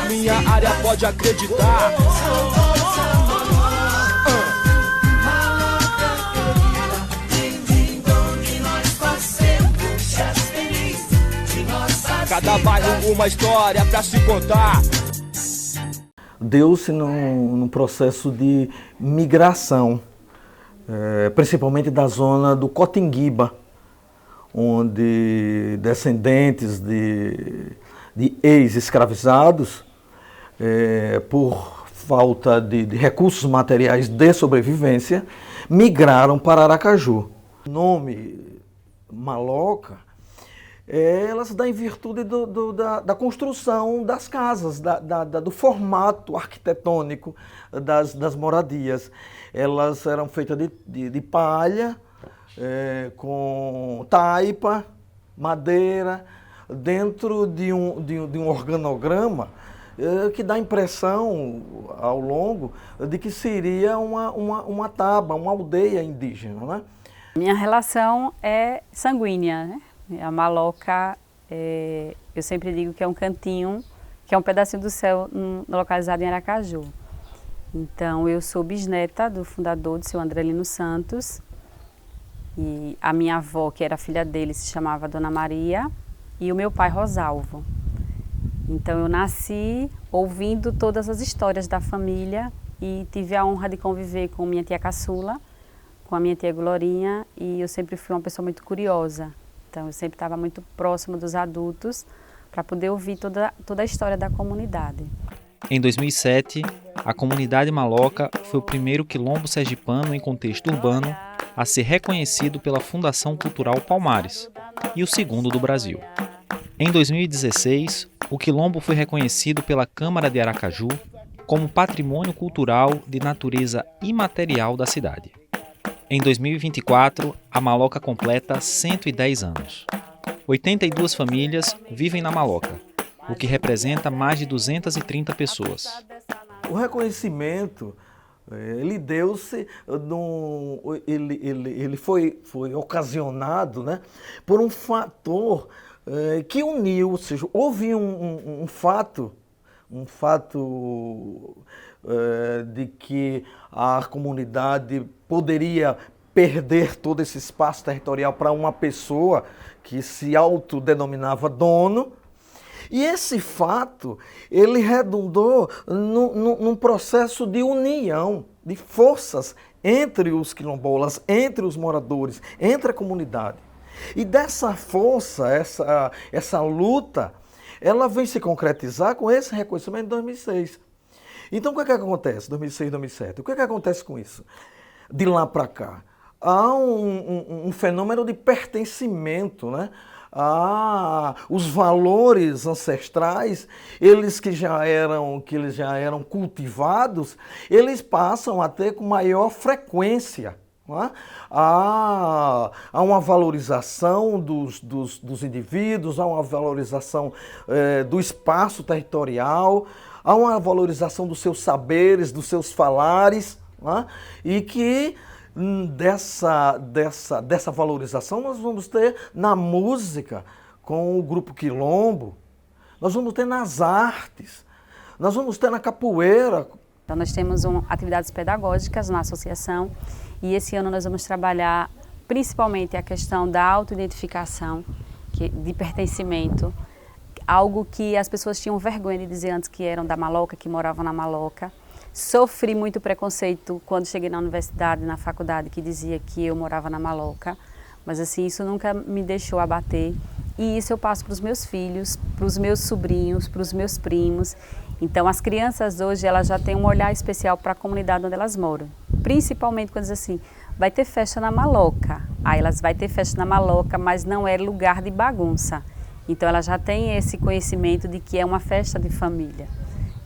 Minha área pode acreditar. Cada bairro uma história pra se contar. Deu-se num processo de migração, principalmente da zona do Cotinguiba, onde descendentes de ex-escravizados, por falta de recursos materiais de sobrevivência, migraram para Aracaju. O nome Maloca, elas dão em virtude da construção das casas, do formato arquitetônico das moradias. Elas eram feitas de palha, com taipa, madeira, dentro de um organograma que dá a impressão, ao longo, de que seria uma taba, uma aldeia indígena, né? Minha relação é sanguínea, né? A Maloca, eu sempre digo que é um cantinho, que é um pedacinho do céu localizado em Aracaju. Então, eu sou bisneta do fundador, do seu Andrelino Santos, e a minha avó, que era filha dele, se chamava Dona Maria, e o meu pai, Rosalvo. Então, eu nasci ouvindo todas as histórias da família e tive a honra de conviver com minha tia Caçula, com a minha tia Glorinha, e eu sempre fui uma pessoa muito curiosa. Então, eu sempre estava muito próximo dos adultos para poder ouvir toda a história da comunidade. Em 2007, a comunidade Maloca foi o primeiro quilombo sergipano em contexto urbano a ser reconhecido pela Fundação Cultural Palmares e o segundo do Brasil. Em 2016, o quilombo foi reconhecido pela Câmara de Aracaju como patrimônio cultural de natureza imaterial da cidade. Em 2024, a Maloca completa 110 anos. 82 famílias vivem na Maloca, o que representa mais de 230 pessoas. O reconhecimento, ele deu-se, ele foi ocasionado, né, por um fator que uniu, ou seja, houve um fato de que a comunidade poderia perder todo esse espaço territorial para uma pessoa que se autodenominava dono. E esse fato, ele redundou num processo de união, de forças entre os quilombolas, entre os moradores, entre a comunidade. E dessa força, essa luta, ela vem se concretizar com esse reconhecimento em 2006. Então, o que é que acontece, 2006, 2007? O que é que acontece com isso? De lá para cá, há um fenômeno de pertencimento, né? Os valores ancestrais, eles já eram cultivados, eles passam a ter com maior frequência. Há uma valorização dos indivíduos, há uma valorização do espaço territorial, há uma valorização dos seus saberes, dos seus falares, e que dessa valorização nós vamos ter na música com o grupo Quilombo, nós vamos ter nas artes, nós vamos ter na capoeira. Então nós temos atividades pedagógicas na associação e esse ano nós vamos trabalhar principalmente a questão da autoidentificação, de pertencimento, algo que as pessoas tinham vergonha de dizer antes que eram da Maloca, que moravam na Maloca. Sofri muito preconceito quando cheguei na universidade, na faculdade, que dizia que eu morava na Maloca, mas assim, isso nunca me deixou abater. E isso eu passo para os meus filhos, para os meus sobrinhos, para os meus primos. Então, as crianças hoje, elas já têm um olhar especial para a comunidade onde elas moram. Principalmente quando diz assim, vai ter festa na Maloca. Aí elas vai ter festa na Maloca, mas não é lugar de bagunça. Então, elas já têm esse conhecimento de que é uma festa de família.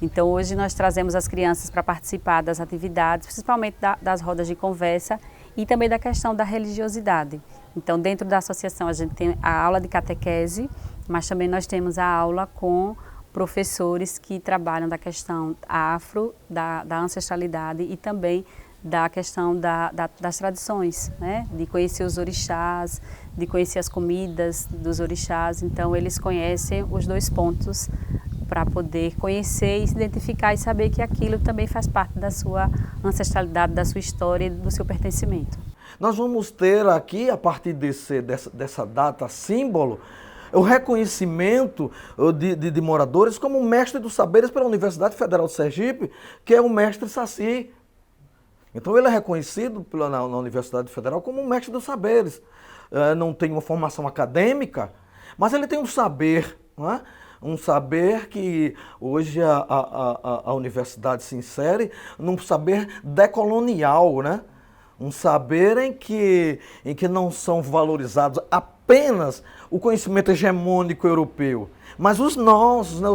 Então, hoje nós trazemos as crianças para participar das atividades, principalmente das rodas de conversa e também da questão da religiosidade. Então, dentro da associação, a gente tem a aula de catequese, mas também nós temos a aula com professores que trabalham da questão afro, da ancestralidade e também da questão das tradições, né? De conhecer os orixás, de conhecer as comidas dos orixás. Então, eles conhecem os dois pontos para poder conhecer e se identificar e saber que aquilo também faz parte da sua ancestralidade, da sua história e do seu pertencimento. Nós vamos ter aqui, a partir dessa data símbolo, o reconhecimento de moradores como mestre dos saberes pela Universidade Federal de Sergipe, que é o mestre Saci. Então ele é reconhecido na Universidade Federal como um mestre dos saberes. Não tem uma formação acadêmica, mas ele tem um saber, não é? Um saber que hoje a universidade se insere num saber decolonial, né? Um saber em que não são valorizados apenas o conhecimento hegemônico europeu, mas os nossos, né,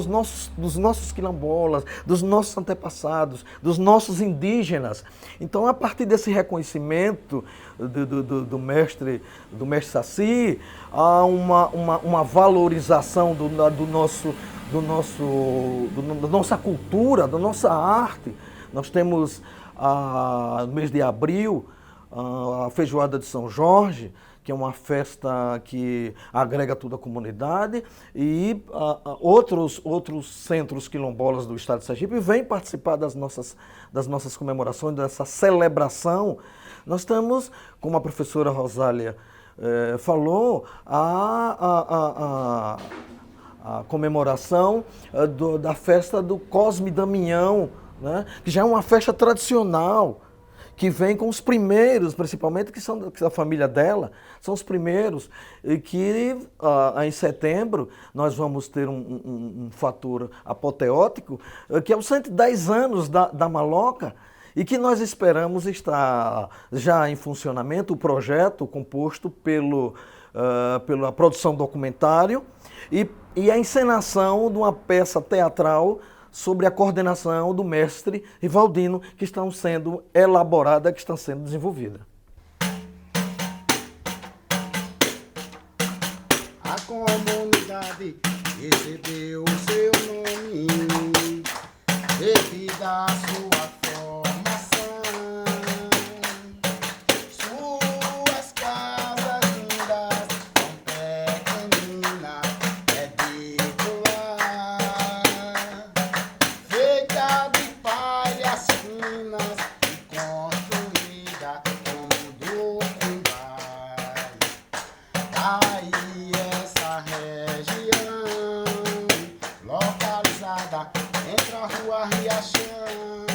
dos nossos quilombolas, dos nossos antepassados, dos nossos indígenas. Então, a partir desse reconhecimento do mestre Saci, há uma valorização da nossa cultura, da nossa arte. Nós temos, no mês de abril, a Feijoada de São Jorge, que é uma festa que agrega toda a comunidade, e outros centros quilombolas do estado de Sergipe vêm participar das nossas comemorações, dessa celebração. Nós estamos, como a professora Rosália falou, a comemoração da festa do Cosme Damião, né, que já é uma festa tradicional, que vem com os primeiros, principalmente, que são da família dela, são os primeiros, e que em setembro nós vamos ter um fator apoteótico, que é os 110 anos da Maloca, e que nós esperamos estar já em funcionamento, o projeto composto pela produção documentário e a encenação de uma peça teatral sobre a coordenação do mestre Rivaldino, que estão sendo elaborada, que estão sendo desenvolvida. A comunidade recebeu o seu nome devido à sua formação. Suas casas lindas, tão pequeninas, feita de palhas finas e construída como do Cumbás. Daí essa região, localizada entre a rua Riachão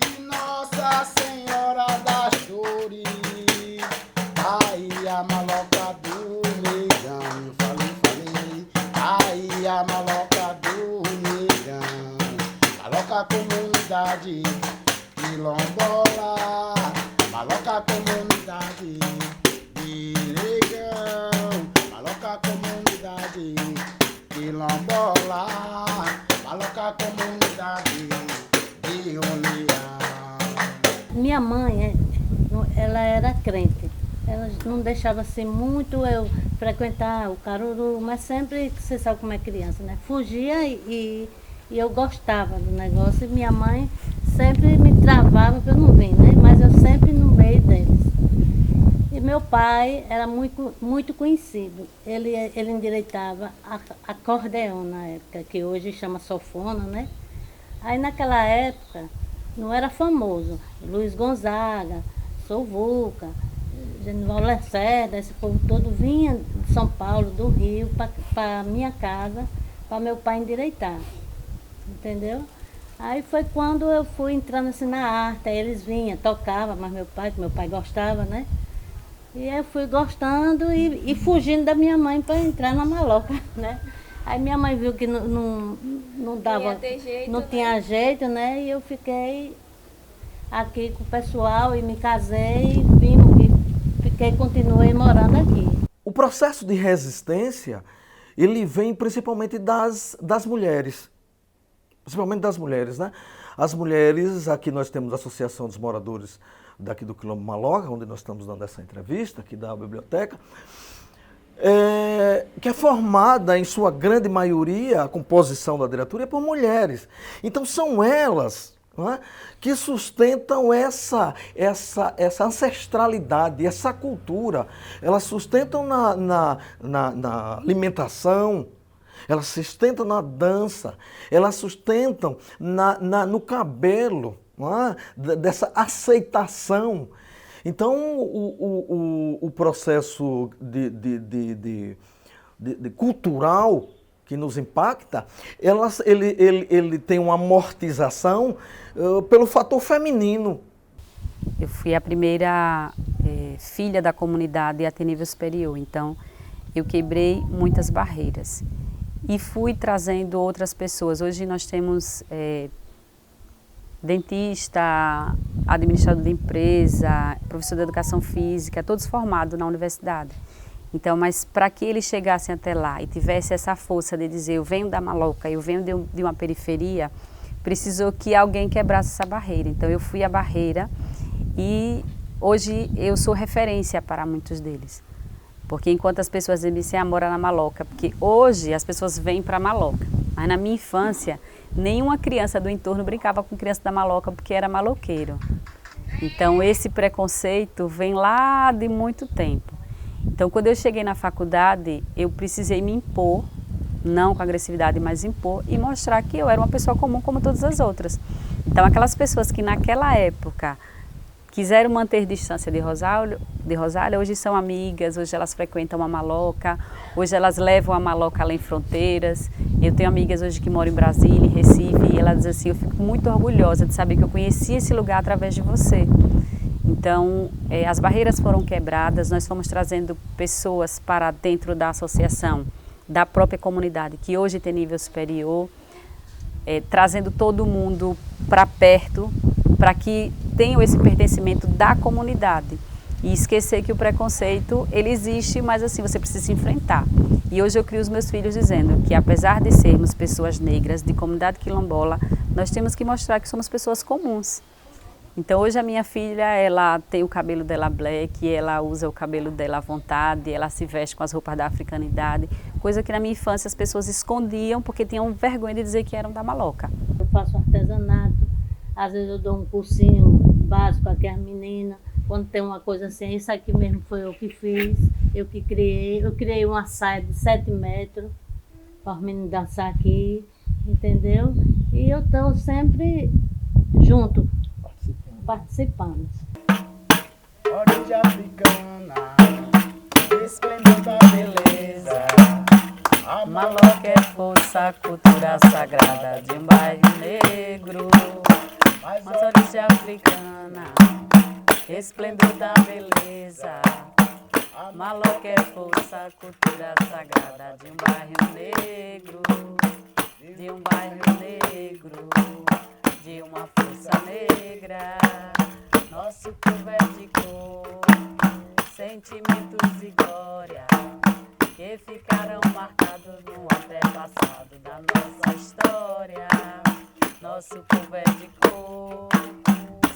e Nossa Senhora das Dores. Daí a Maloca do Negão, eu falei. Daí a Maloca do Maloca comunidade quilombola, Maloca comunidade de Negão, Maloca comunidade quilombola, Maloca comunidade de União. Minha mãe, ela era crente. Ela não deixava assim muito eu frequentar o Caruru, mas sempre, você sabe como é criança, né? Fugia e eu gostava do negócio, e minha mãe sempre me travava para eu não vir, né? Mas eu sempre no meio deles. E meu pai era muito conhecido. Ele endireitava acordeão na época, que hoje chama sanfona, né? Aí naquela época não era famoso. Luiz Gonzaga, Sovuca, Genival Lacerda, esse povo todo vinha de São Paulo, do Rio, para minha casa, para meu pai endireitar. Entendeu? Aí foi quando eu fui entrando assim na arte, aí eles vinham, tocavam, mas meu pai gostava, né? E eu fui gostando e fugindo da minha mãe para entrar na Maloca, né? Aí minha mãe viu que não dava, não tinha jeito, né? E eu fiquei aqui com o pessoal e me casei e continuei morando aqui. O processo de resistência, ele vem principalmente das mulheres. Principalmente das mulheres, né? As mulheres, aqui nós temos a Associação dos Moradores daqui do Quilombo Maloca, onde nós estamos dando essa entrevista, aqui da biblioteca, que é formada, em sua grande maioria, a composição da diretoria é por mulheres. Então são elas não é? Que sustentam essa ancestralidade, essa cultura. Elas sustentam na alimentação, elas sustentam na dança, elas sustentam no cabelo, não é? Dessa aceitação. Então, o processo de cultural que nos impacta, ele tem uma amortização pelo fator feminino. Eu fui a primeira filha da comunidade até nível superior, então eu quebrei muitas barreiras e fui trazendo outras pessoas. Hoje nós temos dentista, administrador de empresa, professor de educação física, todos formados na universidade. Então, mas para que eles chegassem até lá e tivesse essa força de dizer, eu venho da Maloca, eu venho de uma periferia, precisou que alguém quebrasse essa barreira. Então eu fui a barreira e hoje eu sou referência para muitos deles. Porque enquanto as pessoas dizem assim, mora na Maloca, porque hoje as pessoas vêm para a Maloca, mas na minha infância nenhuma criança do entorno brincava com criança da Maloca porque era maloqueiro. Então esse preconceito vem lá de muito tempo. Então quando eu cheguei na faculdade, eu precisei me impor, não com agressividade, mas impor e mostrar que eu era uma pessoa comum como todas as outras. Então aquelas pessoas que naquela época quiseram manter distância de Rosália, hoje são amigas, hoje elas frequentam a Maloca, hoje elas levam a Maloca além fronteiras. Eu tenho amigas hoje que moram em Brasília, em Recife, e elas dizem assim, eu fico muito orgulhosa de saber que eu conheci esse lugar através de você. Então, as barreiras foram quebradas, nós fomos trazendo pessoas para dentro da associação, da própria comunidade, que hoje tem nível superior, trazendo todo mundo para perto, para que tenham esse pertencimento da comunidade e esquecer que o preconceito, ele existe, mas assim, você precisa se enfrentar. E hoje eu crio os meus filhos dizendo que apesar de sermos pessoas negras, de comunidade quilombola, nós temos que mostrar que somos pessoas comuns. Então hoje a minha filha, ela tem o cabelo dela black, ela usa o cabelo dela à vontade, ela se veste com as roupas da africanidade, coisa que na minha infância as pessoas escondiam porque tinham vergonha de dizer que eram da Maloca. Eu faço artesanato, às vezes eu dou um cursinho básico aqui às meninas, quando tem uma coisa assim, isso aqui mesmo foi eu que fiz, eu que criei. Eu criei uma saia de 7 metros para os meninos dançar aqui, entendeu? E eu estou sempre junto, participando. Origem africana, esplendor da beleza. A Maloca é força, cultura sagrada de um bairro negro. Mas origem africana, esplendor da beleza. A Maloca é força, cultura sagrada de um bairro negro. De um bairro negro, de uma força negra. Nosso povo é de cor, sentimentos e glória, que ficarão marcados no antepassado da nossa história. Nosso povo é de cor,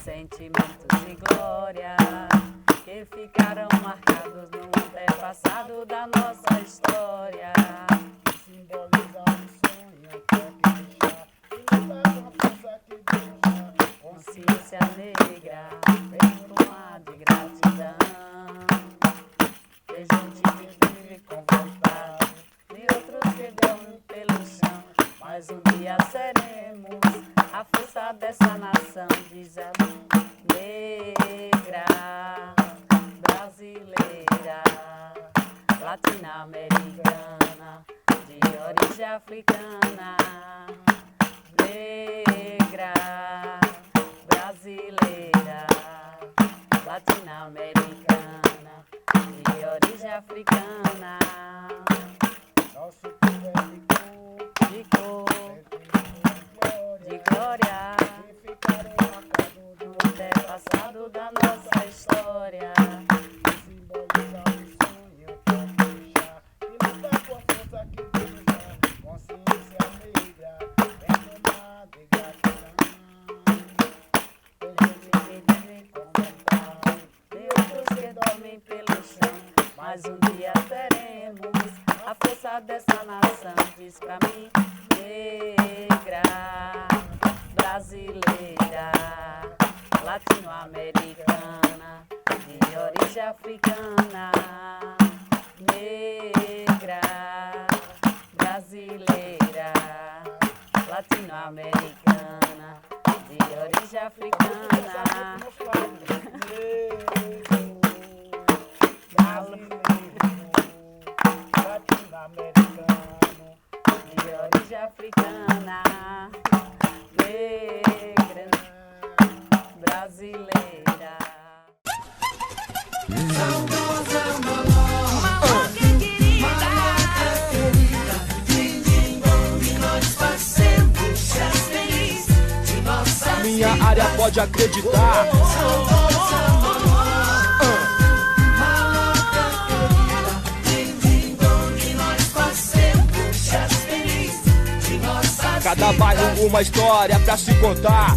sentimentos e glória, que ficarão marcados no antepassado da nossa história. Simboliza um sonho que deixar, e lutar com a força que deixa. Consciência negra, uma de gratidão. Tem gente que vive com vontade, e outros que dormem pelo chão. Mas um dia seremos a força dessa nação, diz ela. Negra, brasileira, latino-americana, de origem africana. Negra, brasileira, latino-americana, de origem africana. Nosso povo é De cor, de glória, que ficarão marcados do antepassado da nossa história. simboliza um sonho que deixar, e lutar com a força que deixa. Consciência negra, uma de gratidão. Tem gente que vive com vontade, tem outros que dormem pelo chão. Mas um dia teremos a força dessa nação, diz pra mim. Negra, brasileira, latino-americana, de origem africana, negra, brasileira, latino-americana, de origem africana, latino-americano, de origem africana, negra, brasileira. Minha área pode acreditar. Cada bairro uma história pra se contar.